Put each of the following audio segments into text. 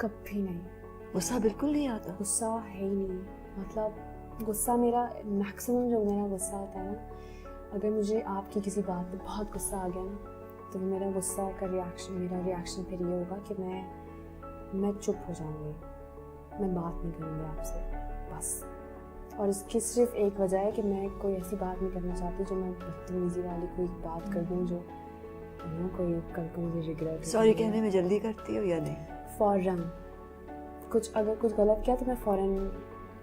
कभी नहीं, गुस्सा बिल्कुल नहीं आता? गुस्सा है ही नहीं. मतलब गुस्सा मेरा मैक्सिमम जो मेरा गुस्सा होता है ना, अगर मुझे आपकी किसी बात पे बहुत गुस्सा आ गया ना, तो मेरा गुस्सा का मेरा रिएक्शन फिर ये होगा कि मैं चुप हो जाऊँगी, मैं बात नहीं करूँगी आपसे बस. और इसकी सिर्फ एक वजह है कि मैं कोई ऐसी बात नहीं करना चाहती जो मैं बदतमीजी वाली कोई बात कर दूँ जो कोई कल को मुझे रिग्रेट. सॉरी कहने में जल्दी करती हो या नहीं? फ़ौरन अगर कुछ गलत किया तो मैं फ़ौरन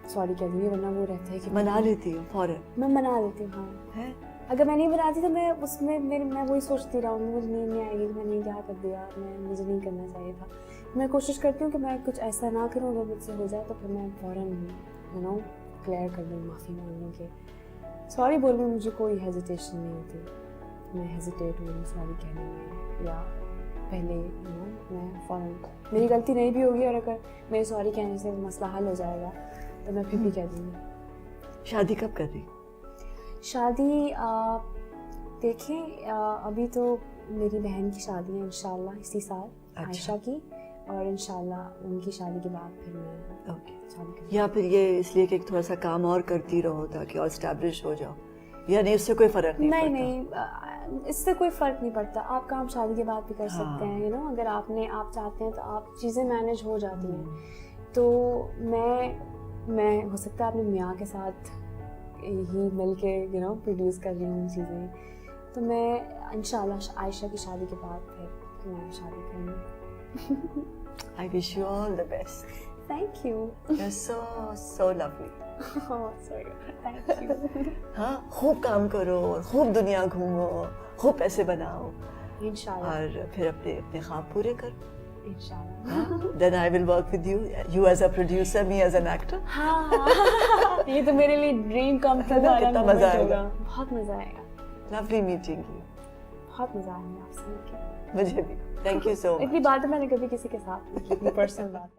सॉरी कह दूँगी, वरना वो रहता है कि मना लेती हूँ फ़ौरन? मैं मना लेती हूँ. हाँ है, अगर मैं नहीं बनाती तो मैं उसमें मैं वही सोचती रहूँगी, मुझे नींद नहीं आएगी कि मैंने क्या कर दिया, मुझे नहीं करना चाहिए था. मैं कोशिश करती हूँ कि मैं कुछ ऐसा ना करूँ, अगर मुझसे हो जाए तो फिर मैं फ़ौरन क्लियर कर दूँ, माफ़ी मांग लूँ कि सॉरी बोलने में मुझे कोई हेजिटेशन नहीं होती. मैं हेजिटेट हूँ सॉरी कहने में, या पहले मैं फ़ौरन, मेरी गलती नहीं भी होगी और अगर मेरे सॉरी कहने से मसला हल हो जाएगा तो मैं फिर भी कह दूँगी. शादी कब कर रही? शादी देखें, अभी तो मेरी बहन की शादी है इंशाल्लाह इसी साल. अच्छा. आयशा की, और इंशाल्लाह उनकी शादी के बाद फिर मैं शादी करूँगी. या फिर ये इसलिए कि थोड़ा सा काम और करती रहो ताकि और एस्टैब्लिश हो जाओ, या नहीं उससे कोई फ़र्क नहीं पड़ता? नहीं, इससे कोई फ़र्क नहीं पड़ता. आप काम शादी के बाद भी कर सकते हाँ. हैं, अगर आप चाहते हैं तो आप चीज़ें मैनेज हो जाती हैं. तो मैं हो सकता है अपने मियाँ के साथ ही मिल के प्रोड्यूस कर रही हूँ चीज़ें. तो मैं इंशाल्लाह आयशा की शादी के बाद फिर मैं शादी करूँगी. I wish you all the best. Thank you. You're so lovely. Oh, sorry. Thank you. हाँ, खूब काम करो, खूब दुनिया घूमो, खूब पैसे बनाओ इंशाल्लाह. और फिर अपने ख्वाब पूरे करो. इंशाल्लाह. Then I will work with you. You as a producer, me as an actor. हाँ, ये तो मेरे लिए ड्रीम कम ट्रू वाला कितना moment मजा आएगा. होगा. बहुत मजा आएगा. Lovely meeting you. बहुत मजा आएगा आपसे मिलके. मुझे भी. Thank you so much. इतनी बात मैंने कभी किसी के साथ नहीं की, इतनी पर्सनल बात.